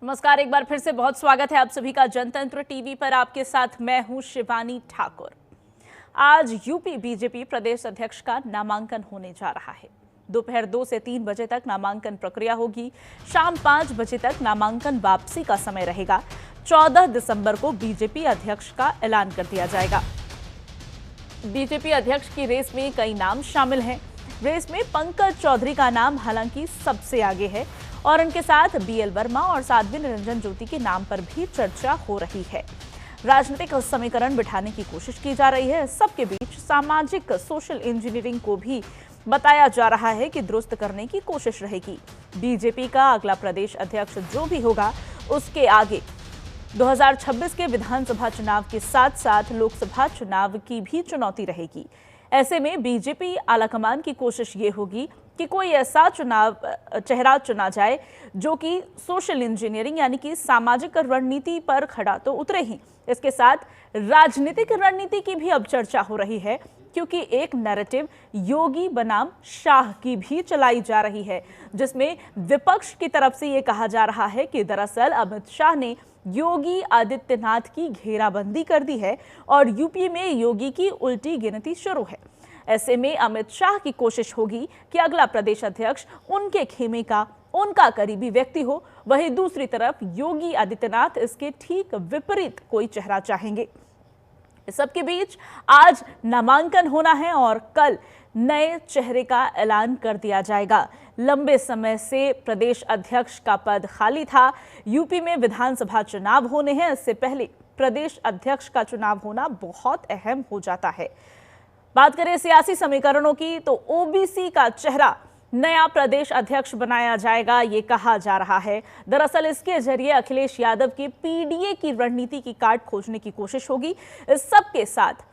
नमस्कार, एक बार फिर से बहुत स्वागत है आप सभी का जनतंत्र टीवी पर। आपके साथ मैं हूं शिवानी ठाकुर। आज यूपी बीजेपी प्रदेश अध्यक्ष का नामांकन होने जा रहा है। दोपहर 2 से 3 बजे तक नामांकन प्रक्रिया होगी। शाम 5 बजे तक नामांकन वापसी का समय रहेगा। 14 दिसंबर को बीजेपी अध्यक्ष का ऐलान कर दिया जाएगा। बीजेपी अध्यक्ष की रेस में कई नाम शामिल हैं। रेस में पंकज चौधरी का नाम हालांकि सबसे आगे है और उनके साथ बीएल वर्मा और साध्वी निरंजन ज्योति के नाम पर भी चर्चा हो रही है। राजनीतिक समीकरण बिठाने की कोशिश की जा रही है। सबके बीच सामाजिक सोशल इंजीनियरिंग को भी बताया जा रहा है कि दुरुस्त करने की कोशिश रहेगी। बीजेपी का अगला प्रदेश अध्यक्ष जो भी होगा उसके आगे 2026 के विधानसभा चुनाव के साथ साथ लोकसभा चुनाव की भी चुनौती रहेगी। ऐसे में बीजेपी आलाकमान की कोशिश ये होगी कि कोई ऐसा चेहरा चुना जाए जो कि सोशल इंजीनियरिंग यानी कि सामाजिक रणनीति पर खड़ा तो उतरे ही, इसके साथ राजनीतिक रणनीति की भी अब चर्चा हो रही है, क्योंकि एक नैरेटिव योगी बनाम शाह की भी चलाई जा रही है, जिसमें विपक्ष की तरफ से ये कहा जा रहा है कि दरअसल अमित शाह ने योगी आदित्यनाथ की घेराबंदी कर दी है और यूपी में योगी की उल्टी गिनती शुरू है। ऐसे में अमित शाह की कोशिश होगी कि अगला प्रदेश अध्यक्ष उनके खेमे का, उनका करीबी व्यक्ति हो। वहीं दूसरी तरफ योगी आदित्यनाथ इसके ठीक विपरीत कोई चेहरा चाहेंगे। इस सबके बीच आज नामांकन होना है और कल नए चेहरे का ऐलान कर दिया जाएगा। लंबे समय से प्रदेश अध्यक्ष का पद खाली था। यूपी में विधानसभा चुनाव होने हैं, इससे पहले प्रदेश अध्यक्ष का चुनाव होना बहुत अहम हो जाता है। बात करें सियासी समीकरणों की तो ओबीसी का चेहरा नया प्रदेश अध्यक्ष बनाया जाएगा, ये कहा जा रहा है। दरअसल इसके जरिए अखिलेश यादव के पीडीए की रणनीति की काट खोजने की कोशिश होगी। इस सबके साथ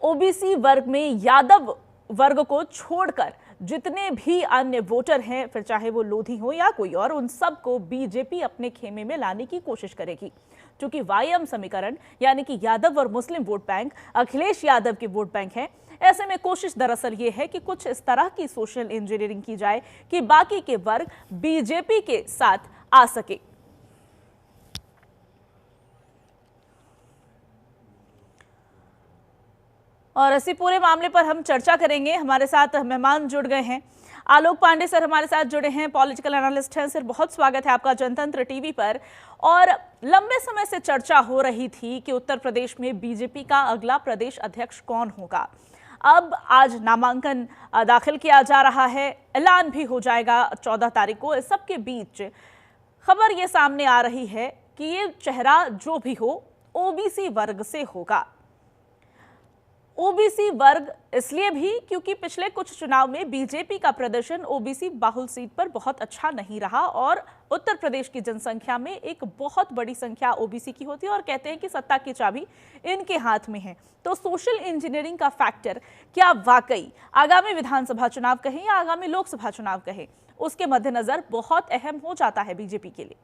ओबीसी वर्ग में यादव वर्ग को छोड़कर जितने भी अन्य वोटर हैं, फिर चाहे वो लोधी हो या कोई और, उन सबको बीजेपी अपने खेमे में लाने की कोशिश करेगी। क्योंकि वाईएम समीकरण यानी कि यादव और मुस्लिम वोट बैंक अखिलेश यादव के वोट बैंक हैं। ऐसे में कोशिश दरअसल ये है कि कुछ इस तरह की सोशल इंजीनियरिंग की जाए कि बाकी के वर्ग बीजेपी के साथ आ सके। और इसी पूरे मामले पर हम चर्चा करेंगे। हमारे साथ मेहमान जुड़ गए हैं। आलोक पांडे सर हमारे साथ जुड़े हैं, पॉलिटिकल एनालिस्ट हैं। सर बहुत स्वागत है आपका जनतंत्र टीवी पर। और लंबे समय से चर्चा हो रही थी कि उत्तर प्रदेश में बीजेपी का अगला प्रदेश अध्यक्ष कौन होगा। अब आज नामांकन दाखिल किया जा रहा है, ऐलान भी हो जाएगा 14 तारीख को। इस सबके बीच खबर ये सामने आ रही है कि ये चेहरा जो भी हो ओबीसी वर्ग से होगा। ओबीसी वर्ग इसलिए भी क्योंकि पिछले कुछ चुनाव में बीजेपी का प्रदर्शन ओबीसी बाहुल सीट पर बहुत अच्छा नहीं रहा और उत्तर प्रदेश की जनसंख्या में एक बहुत बड़ी संख्या ओबीसी की होती है और कहते हैं कि सत्ता की चाबी इनके हाथ में है। तो सोशल इंजीनियरिंग का फैक्टर क्या वाकई आगामी विधानसभा चुनाव कहें या आगामी लोकसभा चुनाव कहें, उसके मद्देनजर बहुत अहम हो जाता है बीजेपी के लिए।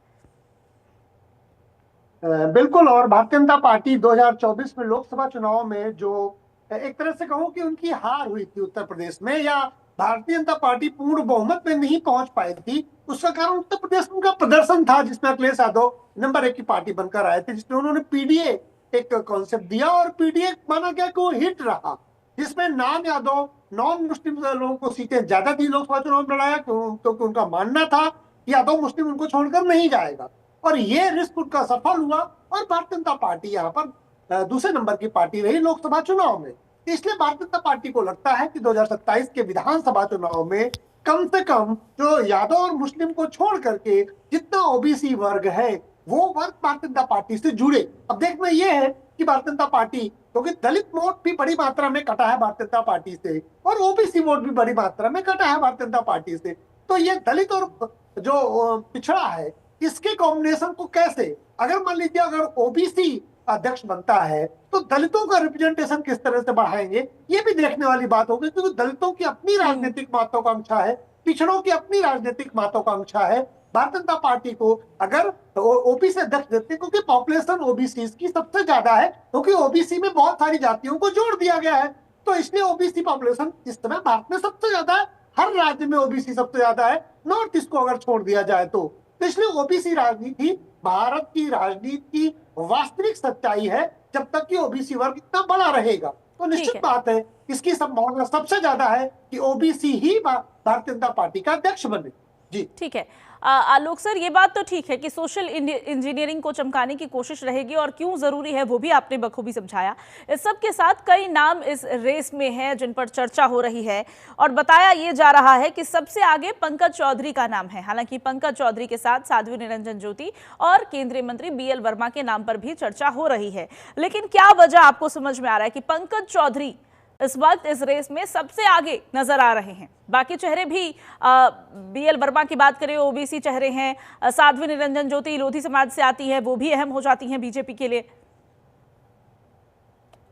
बिल्कुल। और भारतीय जनता पार्टी 2024 में लोकसभा चुनाव में जो एक तरह से कहूं कि उनकी हार हुई थी उत्तर प्रदेश में, या भारतीय जनता पार्टी पूर्ण बहुमत में नहीं पहुंच पाई थी, उसका कारण उत्तर प्रदेश में उनका प्रदर्शन था, जिसमें अखिलेश यादव नंबर 1 की पार्टी बनकर आए थे, जिसमें उन्होंने पीडीए एक कॉन्सेप्ट दिया और पीडीए माना गया कि वो हिट रहा, जिसमें नाम यादव नॉन मुस्लिम लोगों को सीटें ज्यादा दी लोकसभा चुनाव में लड़ाया, क्योंकि उनका मानना था कि यादव मुस्लिम उनको छोड़कर नहीं जाएगा। और ये रिस्क उनका सफल हुआ और भारतीय जनता पार्टी यहाँ पर दूसरे नंबर की पार्टी रही लोकसभा चुनाव में। इसलिए भारतीय जनता पार्टी को लगता है कि 2027 के विधानसभा चुनाव में कम से कम जो यादव और मुस्लिम को छोड़ करके जितना ओबीसी वर्ग है वो वर्ग भारतीय जनता पार्टी से जुड़े। अब देखना यह है कि भारतीय जनता पार्टी, क्योंकि दलित वोट भी बड़ी मात्रा में कटा है भारतीय जनता पार्टी से और ओबीसी वोट भी बड़ी मात्रा में कटा है भारतीय जनता पार्टी से, तो ये दलित और जो पिछड़ा है इसके कॉम्बिनेशन को कैसे, अगर मान लीजिए अगर ओबीसी अध्यक्ष बनता है तो दलितों का रिप्रेजेंटेशन किस तरह से बढ़ाएंगे, ये भी देखने वाली बात होगी, क्योंकि दलितों की अपनी राजनीतिक महत्वाकांक्षा है, पिछड़ों की अपनी राजनीतिक महत्वाकांक्षा है। भारतीय जनता पार्टी को अगर ओबीसी अध्यक्ष देते हैं, क्योंकि पॉपुलेशन ओबीसी की सबसे ज्यादा है, क्योंकि ओबीसी में बहुत सारी जातियों को जोड़ दिया गया है, तो इसलिए ओबीसी पॉपुलेशन इस समय भारत में सबसे ज्यादा है। हर राज्य में ओबीसी सबसे ज्यादा है, नॉर्थ ईस्ट को अगर छोड़ दिया जाए तो तो इसलिए ओबीसी राजनीति भारत की राजनीति की वास्तविक सच्चाई है जब तक कि ओबीसी वर्ग इतना बड़ा रहेगा। तो ठीक निश्चित है। बात है इसकी संभावना सबसे ज्यादा है कि ओबीसी ही भारतीय जनता पार्टी का अध्यक्ष बने। जी ठीक है। आलोक सर, ये बात तो ठीक है कि सोशल इंजीनियरिंग को चमकाने की कोशिश रहेगी और क्यों जरूरी है वो भी आपने बखूबी समझाया। इस सब के साथ कई नाम इस रेस में हैं जिन पर चर्चा हो रही है और बताया ये जा रहा है कि सबसे आगे पंकज चौधरी का नाम है। हालांकि पंकज चौधरी के साथ साध्वी निरंजन ज्योति और केंद्रीय मंत्री बीएल वर्मा के नाम पर भी चर्चा हो रही है, लेकिन क्या वजह आपको समझ में आ रहा है कि पंकज चौधरी इस वक्त इस रेस में सबसे आगे नजर आ रहे हैं? बाकी चेहरे भी, बीएल वर्मा की बात करें, ओबीसी चेहरे हैं, साध्वी निरंजन ज्योति लोधी समाज से आती है, वो भी अहम हो जाती हैं बीजेपी के लिए।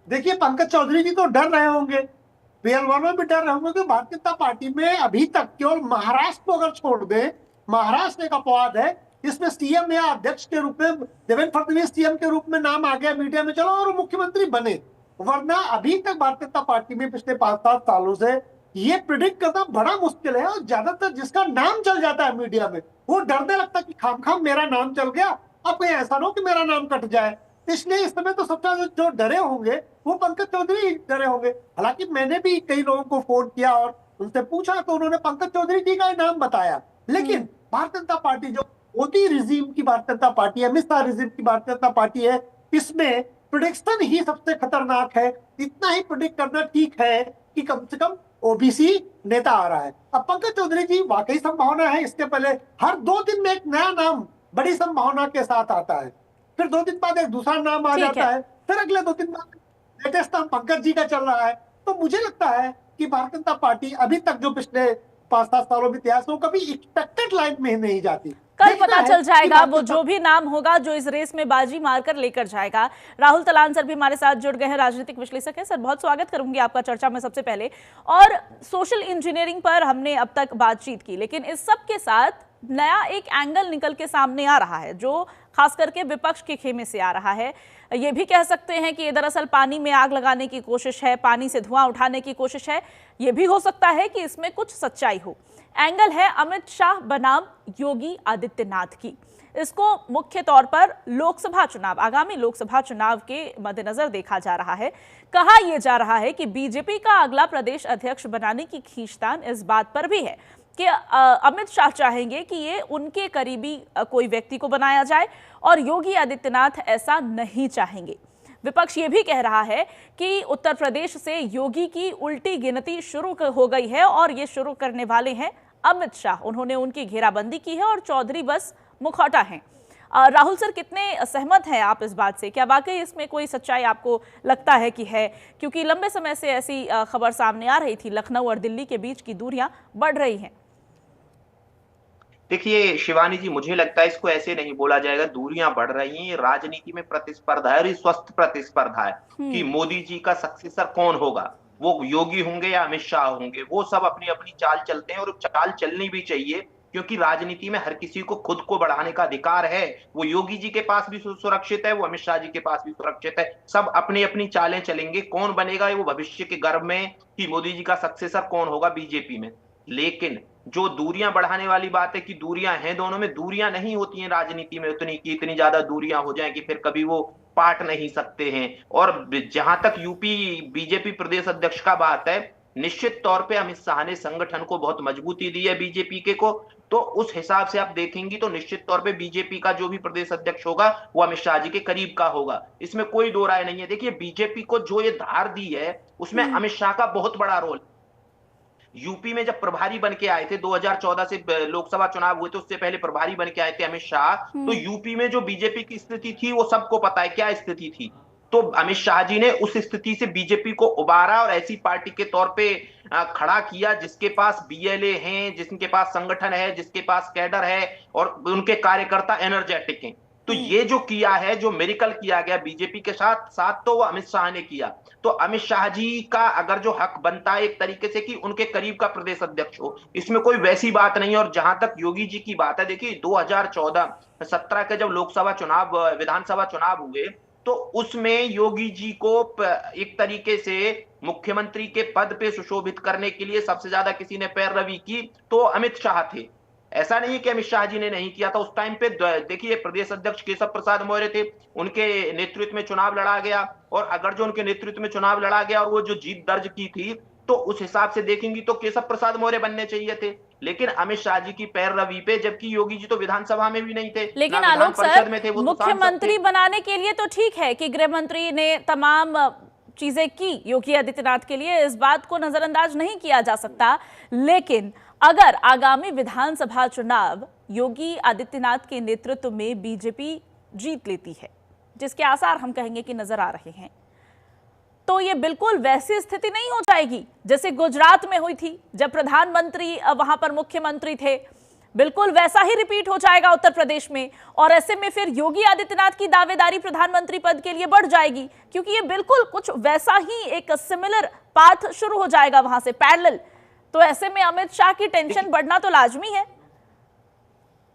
देखिए, पंकज चौधरी जी तो डर रहे होंगे, बीएल वर्मा भी डर रहे होंगे कि भारतीय जनता पार्टी में अभी तक केवल महाराष्ट्र को अगर छोड़ दे, महाराष्ट्र एक अपवाद है इसमें सीएम या अध्यक्ष के रूप में देवेंद्र फडणवीस सीएम के रूप में नाम आ गया मीडिया में, चलो, और मुख्यमंत्री बने। वरना अभी तक भारतीय जनता पार्टी में पिछले 5-7 सालों से ये प्रिडिक्ट करना बड़ा मुश्किल है। और ज्यादातर जिसका नाम चल जाता है मीडिया में वो डरने लगता है कि खाम मेरा नाम चल गया, अब कहीं ऐसा ना हो कि मेरा नाम कट जाए। इसलिए इस समय तो सबसे ज्यादा जो डरे होंगे वो पंकज चौधरी डरे होंगे। हालांकि मैंने भी कई लोगों को फोन किया और उनसे पूछा तो उन्होंने पंकज चौधरी जी का नाम बताया। लेकिन भारतीय जनता पार्टी जो मोदी रिजीम की भारतीय जनता पार्टी है, अमित शाह रिजीम की भारतीय जनता पार्टी है, इसमें प्रिडिक्शन ही सबसे खतरनाक है। इतना ही प्रिडिक्ट करना ठीक है कि कम से कम ओबीसी नेता आ रहा है। अब पंकज चौधरी जी वाकई संभावना है, इसके पहले हर 2 दिन में एक नया नाम बड़ी संभावना के साथ आता है, फिर 2 दिन बाद एक दूसरा नाम आ जाता है, फिर अगले 2 दिन बाद लेटेस्ट नाम पंकज जी का चल रहा है। तो मुझे लगता है कि भारतीय जनता पार्टी अभी तक जो पिछले 5-7 सालों में इतिहास में कभी एक्सपेक्टेड लाइन में नहीं जाती। कल पता चल जाएगा वो जो भी नाम होगा जो इस रेस में बाजी मारकर लेकर जाएगा। राहुल तलान सर भी हमारे साथ जुड़ गए हैं, राजनीतिक विश्लेषक हैं। सर, बहुत स्वागत करूंगी आपका चर्चा में सबसे पहले। और सोशल इंजीनियरिंग पर हमने अब तक बातचीत की, लेकिन इस सब के साथ नया एक एंगल निकल के सामने आ रहा है जो खास करके विपक्ष के खेमे से आ रहा है। ये भी कह सकते हैं कि ये दरअसल पानी में आग लगाने की कोशिश है, पानी से धुआं उठाने की कोशिश है। ये भी हो सकता है कि इसमें कुछ सच्चाई हो। एंगल है अमित शाह बनाम योगी आदित्यनाथ की। इसको मुख्य तौर पर लोकसभा चुनाव, आगामी लोकसभा चुनाव के मद्देनजर देखा जा रहा है। कहा यह जा रहा है कि बीजेपी का अगला प्रदेश अध्यक्ष बनाने की खींचतान इस बात पर भी है कि अमित शाह चाहेंगे कि ये उनके करीबी कोई व्यक्ति को बनाया जाए और योगी आदित्यनाथ ऐसा नहीं चाहेंगे। विपक्ष ये भी कह रहा है कि उत्तर प्रदेश से योगी की उल्टी गिनती शुरू हो गई है और ये शुरू करने वाले हैं अमित शाह। उन्होंने उनकी घेराबंदी की है और चौधरी बस मुखौटा हैं। राहुल सर, कितने सहमत हैं आप इस बात से? क्या वाकई इसमें कोई सच्चाई आपको लगता है कि है? क्योंकि लंबे समय से ऐसी खबर सामने आ रही थी, लखनऊ और दिल्ली के बीच की दूरियां बढ़ रही हैं। देखिए शिवानी जी, मुझे लगता है इसको ऐसे नहीं बोला जाएगा दूरियां बढ़ रही हैं। राजनीति में प्रतिस्पर्धा है और स्वस्थ प्रतिस्पर्धा है कि मोदी जी का सक्सेसर कौन होगा, वो योगी होंगे या अमित शाह होंगे। वो सब अपनी अपनी चाल चलते हैं और चाल चलनी भी चाहिए, क्योंकि राजनीति में हर किसी को खुद को बढ़ाने का अधिकार है। वो योगी जी के पास भी सुरक्षित है, वो अमित शाह जी के पास भी सुरक्षित है। सब अपनी अपनी चालें चलेंगे। कौन बनेगा वो भविष्य के गर्भ में कि मोदी जी का सक्सेसर कौन होगा बीजेपी में। लेकिन जो दूरियां बढ़ाने वाली बात है कि दूरियां हैं दोनों में, दूरियां नहीं होती हैं राजनीति में उतनी की इतनी ज्यादा दूरियां हो जाएं कि फिर कभी वो पाट नहीं सकते हैं। और जहां तक यूपी बीजेपी प्रदेश अध्यक्ष का बात है, निश्चित तौर पे अमित शाह ने संगठन को बहुत मजबूती दी है बीजेपी के को। तो उस हिसाब से आप देखेंगी तो निश्चित तौर पे बीजेपी का जो भी प्रदेश अध्यक्ष होगा वो अमित शाह जी के करीब का होगा, इसमें कोई दो राय नहीं है। देखिए बीजेपी को जो ये धार दी है उसमें अमित शाह का बहुत बड़ा रोल। यूपी में जब प्रभारी बन के आए थे 2014 से लोकसभा चुनाव हुए थे, उससे पहले प्रभारी बन के आए थे अमित शाह, तो यूपी में जो बीजेपी की स्थिति थी वो सबको पता है क्या स्थिति थी। तो अमित शाह जी ने उस स्थिति से बीजेपी को उबारा और ऐसी पार्टी के तौर पे खड़ा किया जिसके पास बीएलए हैं, जिसके पास संगठन है, जिसके पास कैडर है और उनके कार्यकर्ता एनर्जेटिक हैं। तो ये जो किया है, जो मिरेकल किया गया बीजेपी के साथ साथ, तो वो अमित शाह ने किया। तो अमित शाह जी का अगर जो हक बनता है एक तरीके से कि उनके करीब का प्रदेश अध्यक्ष हो, इसमें कोई वैसी बात नहीं है। और जहां तक योगी जी की बात है, देखिए 2014-17 के जब लोकसभा चुनाव विधानसभा चुनाव हुए तो उसमें योगी जी को एक तरीके से मुख्यमंत्री के पद पे सुशोभित करने के लिए सबसे ज्यादा किसी ने पैरवी की तो अमित शाह थे। ऐसा नहीं है कि अमित शाह जी ने नहीं किया था। उस टाइम पे देखिए प्रदेश अध्यक्ष केशव प्रसाद मौर्य थे, उनके नेतृत्व में चुनाव लड़ा गया, और अगर जो उनके नेतृत्व में चुनाव लड़ा गया और वो जो जीत दर्ज की थी, तो उस हिसाब से देखेंगी तो केशव प्रसाद मौर्य बनने चाहिए थे, लेकिन अमित शाह जी की पैरवी पे, जबकि योगी जी तो विधानसभा में भी नहीं थे, लेकिन ना विधान आलोक परिषद सर, में थे, वो तो सांसद मुख्यमंत्री थे। बनाने के लिए तो ठीक है कि गृह मंत्री ने तमाम चीजें की योगी आदित्यनाथ के लिए, इस बात को नजरअंदाज नहीं किया जा सकता। लेकिन अगर आगामी विधानसभा चुनाव योगी आदित्यनाथ के नेतृत्व में बीजेपी जीत लेती है, जिसके आसार हम कहेंगे कि नजर आ रहे हैं, तो ये बिल्कुल वैसी स्थिति नहीं हो जाएगी जैसे गुजरात में हुई थी जब प्रधानमंत्री वहां पर मुख्यमंत्री थे। बिल्कुल वैसा ही रिपीट हो जाएगा उत्तर प्रदेश में, और ऐसे में फिर योगी आदित्यनाथ की दावेदारी प्रधानमंत्री पद के लिए बढ़ जाएगी, क्योंकि ये बिल्कुल कुछ वैसा ही एक सिमिलर पाथ शुरू हो जाएगा वहां से पैरेलल। तो ऐसे में अमित शाह की टेंशन बढ़ना तो लाजमी है।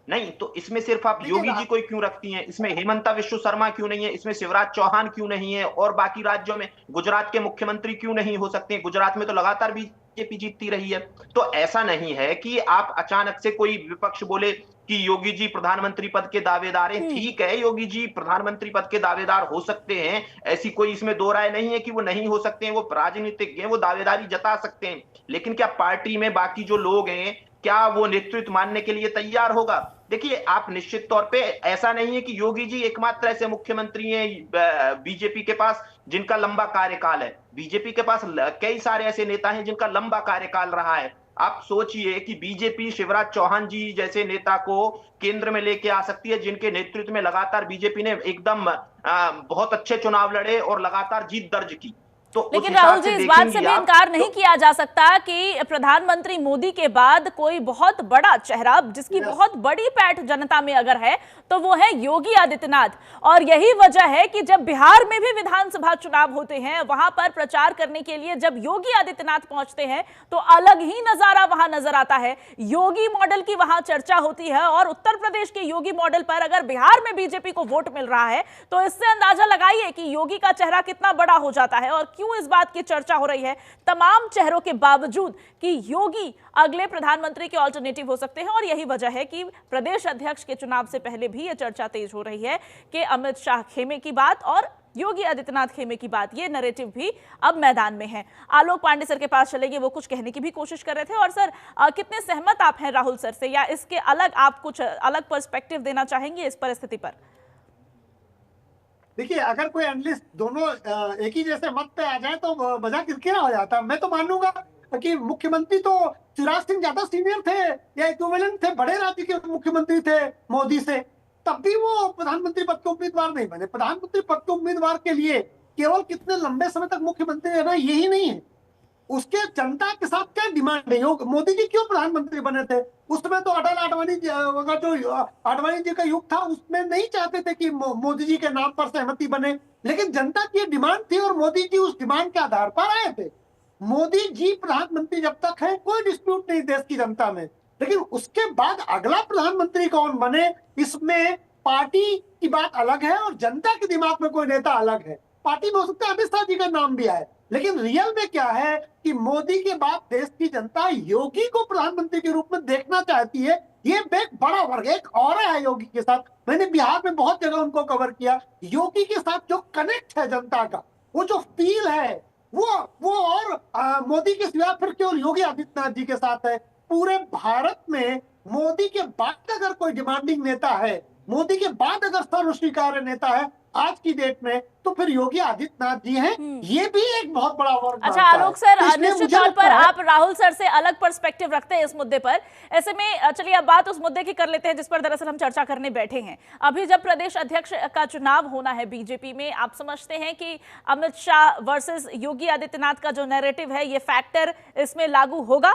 नहीं तो इसमें सिर्फ आप योगी जी को ही क्यों रखती हैं? इसमें हेमंता विश्व शर्मा क्यों नहीं है? इसमें शिवराज चौहान क्यों नहीं है? और बाकी राज्यों में गुजरात के मुख्यमंत्री क्यों नहीं हो सकते? गुजरात में तो लगातार बीजेपी जीतती रही है। तो ऐसा नहीं है कि आप अचानक से कोई विपक्ष बोले कि योगी जी प्रधानमंत्री पद के दावेदार हैं। ठीक है, योगी जी प्रधानमंत्री पद के दावेदार हो सकते हैं, ऐसी कोई इसमें दो राय नहीं है कि वो नहीं हो सकते हैं, वो राजनीतिक हैं, वो दावेदारी जता सकते हैं, लेकिन क्या पार्टी में बाकी जो लोग हैं, क्या वो नेतृत्व मानने के लिए तैयार होगा? देखिए, आप निश्चित तौर पे, ऐसा नहीं है कि योगी जी एकमात्र ऐसे मुख्यमंत्री हैं बीजेपी के पास जिनका लंबा कार्यकाल है। बीजेपी के पास कई सारे ऐसे नेता हैं जिनका लंबा कार्यकाल रहा है। आप सोचिए कि बीजेपी शिवराज चौहान जी जैसे नेता को केंद्र में लेके आ सकती है, जिनके नेतृत्व में लगातार बीजेपी ने एकदम बहुत अच्छे चुनाव लड़े और लगातार जीत दर्ज की। तो लेकिन राहुल जी, इस बात से भी इनकार नहीं किया जा सकता कि प्रधानमंत्री मोदी के बाद कोई बहुत बड़ा चेहरा जिसकी बहुत बड़ी पैठ जनता में अगर है तो वो है योगी आदित्यनाथ। और यही वजह है कि जब बिहार में भी विधानसभा चुनाव होते हैं, वहां पर प्रचार करने के लिए जब योगी आदित्यनाथ पहुंचते हैं तो अलग ही नजारा वहां नजर आता है। योगी मॉडल की वहां चर्चा होती है, और उत्तर प्रदेश के योगी मॉडल पर अगर बिहार में बीजेपी को वोट मिल रहा है तो इससे अंदाजा लगाइए कि योगी का चेहरा कितना बड़ा हो जाता है। और क्यों इस बात की चर्चा हो रही है तमाम चेहरों के बावजूद कि योगी अगले प्रधानमंत्री के ऑल्टरनेटिव हो सकते हैं, और यही वजह है कि प्रदेश अध्यक्ष के चुनाव से पहले भी यह चर्चा तेज हो रही है कि अमित शाह खेमे की बात और योगी आदित्यनाथ खेमे की बात, ये नैरेटिव भी अब मैदान में है। आलोक पांडे सर के पास चलेंगे, वो कुछ कहने की भी कोशिश कर रहे थे। और सर, कितने सहमत आप हैं राहुल सर से, या इसके अलग आप कुछ अलग पर्सपेक्टिव देना चाहेंगे इस परिस्थिति पर? देखिए, अगर कोई एनालिस्ट दोनों एक ही जैसे मत पे आ जाए तो मजा किरकिरा हो जाता। मैं तो मानूंगा कि मुख्यमंत्री तो शिवराज सिंह ज्यादा सीनियर थे या इक्विवेलेंट थे, बड़े राज्य के मुख्यमंत्री थे मोदी से, तब भी वो प्रधानमंत्री पद के उम्मीदवार नहीं बने। प्रधानमंत्री पद के उम्मीदवार के लिए केवल कितने लंबे समय तक मुख्यमंत्री रहना यही नहीं है, उसके जनता के साथ क्या डिमांड है। मोदी जी क्यों प्रधानमंत्री बने थे? उस समय तो अटल आडवाणी जो आडवाणी जी का युग था, उसमें नहीं चाहते थे कि मोदी जी के नाम पर सहमति बने, लेकिन जनता की डिमांड थी और मोदी जी उस डिमांड के आधार पर आए थे। मोदी जी प्रधानमंत्री जब तक है कोई डिस्प्यूट नहीं देश की जनता में, लेकिन उसके बाद अगला प्रधानमंत्री कौन बने, इसमें पार्टी की बात अलग है और जनता के दिमाग में कोई नेता अलग है। पार्टी में हो सकता है अमित शाह जी का नाम भी आए, लेकिन रियल में क्या है कि मोदी के बाद देश की जनता योगी को प्रधानमंत्री के रूप में देखना चाहती है। ये एक बड़ा वर्ग, एक और है योगी के साथ। मैंने बिहार में बहुत जगह उनको कवर किया। योगी के साथ जो कनेक्ट है जनता का, वो जो फील है, वो और मोदी के सिवा फिर केवल योगी आदित्यनाथ जी के साथ है। पूरे भारत में मोदी के बाद अगर कोई डिमांडिंग नेता है, मोदी के बाद अगर सर्वस्वीकार्य नेता है आज की डेट में, तो फिर योगी आदित्यनाथ जी हैं। ये भी एक बहुत बड़ा वर्ग। अच्छा आलोक सर, निश्चित तौर पर आप राहुल सर से अलग पर्सपेक्टिव रखते हैं इस मुद्दे पर। ऐसे में चलिए अब बात उस मुद्दे की कर लेते हैं जिस पर दरअसल हम चर्चा करने बैठे हैं। अभी जब प्रदेश अध्यक्ष का चुनाव होना है बीजेपी में, आप समझते हैं कि अमित शाह वर्सेस योगी आदित्यनाथ का जो नैरेटिव है, ये फैक्टर इसमें लागू होगा?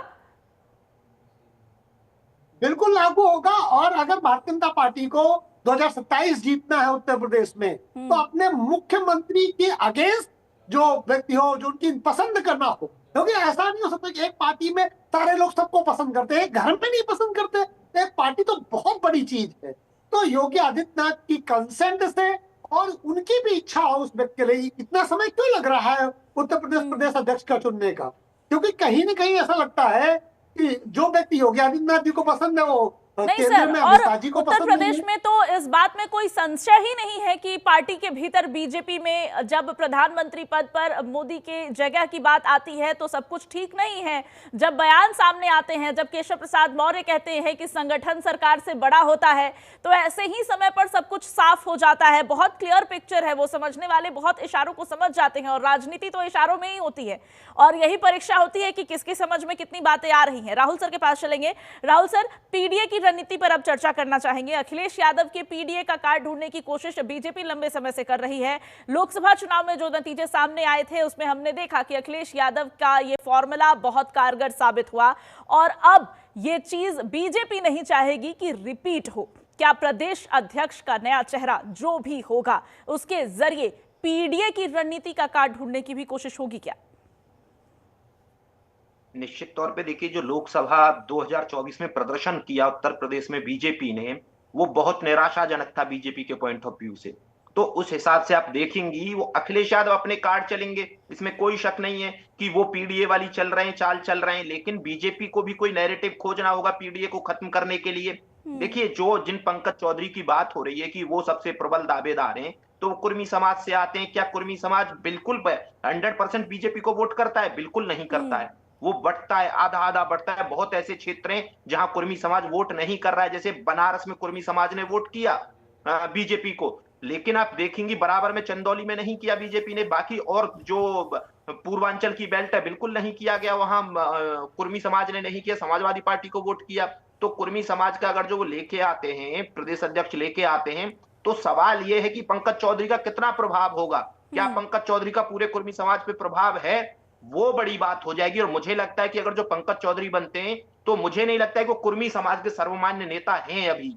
बिल्कुल लागू होगा। और अगर भारतीय जनता पार्टी को 2027 जीतना है उत्तर प्रदेश में, तो अपने मुख्यमंत्री के अगेंस्ट जो व्यक्ति हो, जो उनकी पसंद करना हो, क्योंकि ऐसा नहीं हो सकता कि एक पार्टी में सारे लोग सबको पसंद करते हैं, घर में नहीं पसंद करते। एक पार्टी तो बहुत बड़ी चीज है। तो योगी आदित्यनाथ की कंसेंट से और उनकी भी इच्छा हो उस व्यक्ति के लिए, इतना समय क्यों लग रहा है उत्तर प्रदेश प्रदेश अध्यक्ष का चुनने का? क्योंकि कहीं ना कहीं ऐसा लगता है कि जो व्यक्ति योगी आदित्यनाथ जी को पसंद है वो नहीं केंद्र सर, में और अमिताजी को उत्तर पसंद नहीं प्रदेश है। में तो इस बात में कोई संशय ही नहीं है कि पार्टी के भीतर बीजेपी में जब प्रधानमंत्री पद पर मोदी के जगह की बात आती है तो सब कुछ ठीक नहीं है। जब बयान सामने आते हैं, जब केशव प्रसाद मौर्य कहते हैं कि संगठन सरकार से बड़ा होता है, तो ऐसे ही समय पर सब कुछ साफ हो जाता है। बहुत क्लियर पिक्चर है, वो समझने वाले बहुत इशारों को समझ जाते हैं, और राजनीति तो इशारों में ही होती है, और यही परीक्षा होती है कि किसकी समझ में कितनी बातें आ रही हैं। राहुल सर के पास चलेंगे। राहुल सर, पीडीए की रणनीति पर अब चर्चा करना चाहेंगे। अखिलेश यादव के पीडीए का कार्ड ढूंढने की कोशिश बीजेपी लंबे समय से कर रही है। लोकसभा चुनाव में जो नतीजे सामने आए थे उसमें हमने देखा कि अखिलेश यादव का ये फॉर्मूला बहुत कारगर साबित हुआ, और अब ये चीज बीजेपी नहीं चाहेगी कि रिपीट हो। क्या प्रदेश अध्यक्ष का नया चेहरा जो भी होगा उसके जरिए पीडीए की रणनीति का कार्ड ढूंढने की भी कोशिश होगी क्या? निश्चित तौर पे देखिए, जो लोकसभा 2024 में प्रदर्शन किया उत्तर प्रदेश में बीजेपी ने, वो बहुत निराशाजनक था बीजेपी के पॉइंट ऑफ व्यू से। तो उस हिसाब से आप देखेंगी वो अखिलेश यादव अपने कार्ड चलेंगे, इसमें कोई शक नहीं है कि वो पीडीए वाली चल रहे हैं, चाल चल रहे हैं, लेकिन बीजेपी को भी कोई नैरेटिव खोजना होगा पीडीए को खत्म करने के लिए। देखिए, जो जिन पंकज चौधरी की बात हो रही है कि वो सबसे प्रबल दावेदार हैं, तो वो कुर्मी समाज से आते हैं। क्या कुर्मी समाज बिल्कुल 100% बीजेपी को वोट करता है? बिल्कुल नहीं करता है। वो बढ़ता है, आधा आधा बढ़ता है। बहुत ऐसे क्षेत्र हैं जहां कुर्मी समाज वोट नहीं कर रहा है, जैसे बनारस में कुर्मी समाज ने वोट किया बीजेपी को, लेकिन आप देखेंगे बराबर में चंदौली में नहीं किया बीजेपी ने। बाकी और जो पूर्वांचल की बेल्ट है, बिल्कुल नहीं किया गया, वहां कुर्मी समाज ने नहीं किया, समाजवादी पार्टी को वोट किया। तो कुर्मी समाज का अगर जो वो लेके आते हैं, प्रदेश अध्यक्ष लेके आते हैं, तो सवाल ये है कि पंकज चौधरी का कितना प्रभाव होगा। क्या पंकज चौधरी का पूरे कुर्मी समाज पे प्रभाव है? वो बड़ी बात हो जाएगी। और मुझे लगता है कि अगर जो पंकज चौधरी बनते हैं, तो मुझे नहीं लगता है कि वो कुर्मी समाज के सर्वमान्य नेता हैं अभी।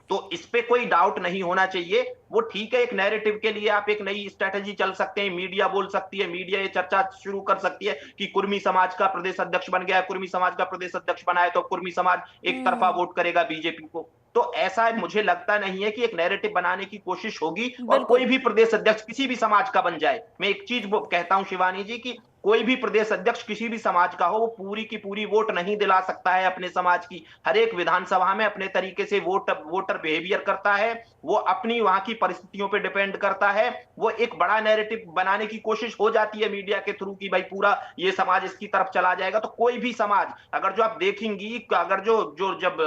तो इस पे कोई डाउट नहीं होना चाहिए। वो ठीक है, एक नैरेटिव के लिए आप एक नई स्ट्रेटेजी चल सकते हैं, मीडिया बोल सकती है, मीडिया ये चर्चा शुरू कर सकती है कि कुर्मी समाज का प्रदेश अध्यक्ष बन गया है, कुर्मी समाज का प्रदेश अध्यक्ष बनाए तो कुर्मी समाज एक तरफा वोट करेगा बीजेपी को। तो ऐसा मुझे लगता नहीं है कि एक नैरेटिव बनाने की कोशिश होगी, और कोई भी प्रदेश अध्यक्ष किसी भी समाज का बन जाए। मैं एक चीज कहता हूं शिवानी जी, की कोई भी प्रदेश अध्यक्ष किसी भी समाज का हो, वो पूरी की पूरी वोट नहीं दिला सकता है अपने समाज की। हर एक विधानसभा में अपने तरीके से वोटर बिहेवियर करता है, वो अपनी वहां की परिस्थितियों पे डिपेंड करता है। वो एक बड़ा नैरेटिव बनाने की कोशिश हो जाती है मीडिया के थ्रू कि भाई पूरा ये समाज इसकी तरफ चला जाएगा। तो कोई भी समाज, अगर जो आप देखेंगी, अगर जो जो जब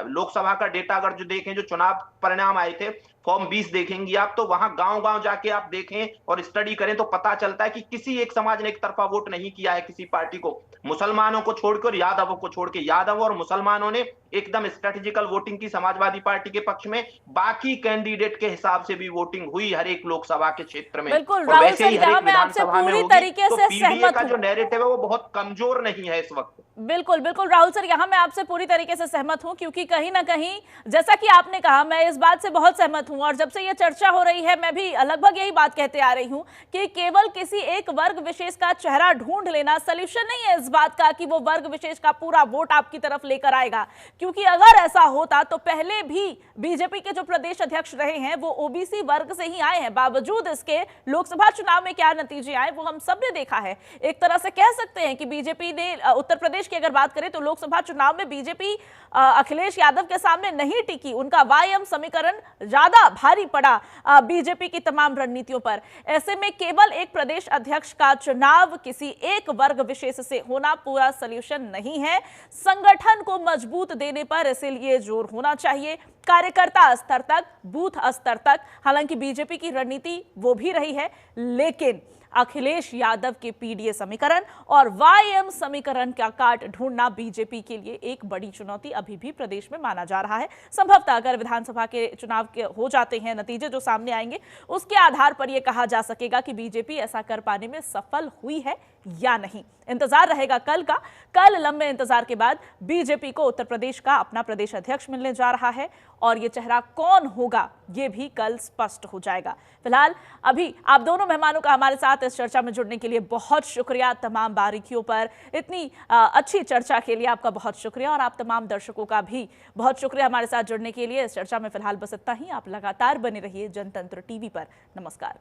लोकसभा का डेटा अगर जो देखें, जो चुनाव परिणाम आए थे, फॉर्म 20 देखेंगी आप, तो वहां गांव-गांव जाके आप देखें और स्टडी करें तो पता चलता है कि किसी एक समाज ने एक तरफा वोट नहीं किया है किसी पार्टी को। मुसलमानों को छोड़कर, यादवों को छोड़ के, यादव और मुसलमानों ने एकदम स्ट्रेटेजिकल वोटिंग की समाजवादी पार्टी के पक्ष में। बाकी कैंडिडेट के हिसाब से भी वोटिंग हुई हर एक लोकसभा के क्षेत्र में, बिल्कुल और राहुल वैसे सर, ही हर यहाँ एक मैं आपसे विधानसभा में पूरी होगी। तरीके तो से पीडीए सहमत का हूँ। जो नैरेटिव है वो बहुत कमजोर नहीं है इस वक्त। बिल्कुल बिल्कुल राहुल सर, यहाँ मैं आपसे पूरी तरीके से सहमत हूं, क्योंकि कहीं ना कहीं जैसा कि आपने कहा, मैं इस बात से बहुत सहमत हूं, और जब से ये चर्चा हो रही है मैं भी लगभग यही बात कहते आ रही हूं कि केवल किसी एक वर्ग विशेष का चेहरा ढूंढ लेना सॉल्यूशन नहीं है इस बात का कि वो वर्ग विशेष का पूरा वोट आपकी तरफ लेकर आएगा। क्योंकि अगर ऐसा होता तो पहले भी बीजेपी के जो प्रदेश अध्यक्ष रहे हैं वो ओबीसी वर्ग से ही आए हैं। बावजूद इसके लोकसभा चुनाव में क्या नतीजे आए वो हम सब ने देखा है। एक तरह से कह सकते हैं कि बीजेपी ने उत्तर प्रदेश की अगर बात करें तो लोकसभा चुनाव में बीजेपी अखिलेश यादव के सामने नहीं टिकी। उनका वाईएम समीकरण ज्यादा भारी पड़ा बीजेपी की तमाम रणनीतियों पर। ऐसे में केवल एक प्रदेश अध्यक्ष का चुनाव किसी एक वर्ग विशेष से होना पूरा सॉल्यूशन नहीं है। संगठन को मजबूत देने पर इसीलिए जोर होना चाहिए, कार्यकर्ता स्तर तक, बूथ स्तर तक। हालांकि बीजेपी की रणनीति वो भी रही है, लेकिन अखिलेश यादव के पीडीए समीकरण और वाईएम समीकरण का काट ढूंढना बीजेपी के लिए एक बड़ी चुनौती अभी भी प्रदेश में माना जा रहा है। संभवतः अगर विधानसभा के चुनाव के हो जाते हैं, नतीजे जो सामने आएंगे उसके आधार पर यह कहा जा सकेगा कि बीजेपी ऐसा कर पाने में सफल हुई है या नहीं। इंतजार रहेगा कल का। कल लंबे इंतजार के बाद बीजेपी को उत्तर प्रदेश का अपना प्रदेश अध्यक्ष मिलने जा रहा है, और यह चेहरा कौन होगा यह भी कल स्पष्ट हो जाएगा। फिलहाल अभी आप दोनों मेहमानों का हमारे साथ इस चर्चा में जुड़ने के लिए बहुत शुक्रिया। तमाम बारीकियों पर इतनी अच्छी चर्चा के लिए आपका बहुत शुक्रिया, और आप तमाम दर्शकों का भी बहुत शुक्रिया हमारे साथ जुड़ने के लिए। इस चर्चा में फिलहाल बस इतना ही। आप लगातार बने रहिए जनतंत्र टीवी पर। नमस्कार।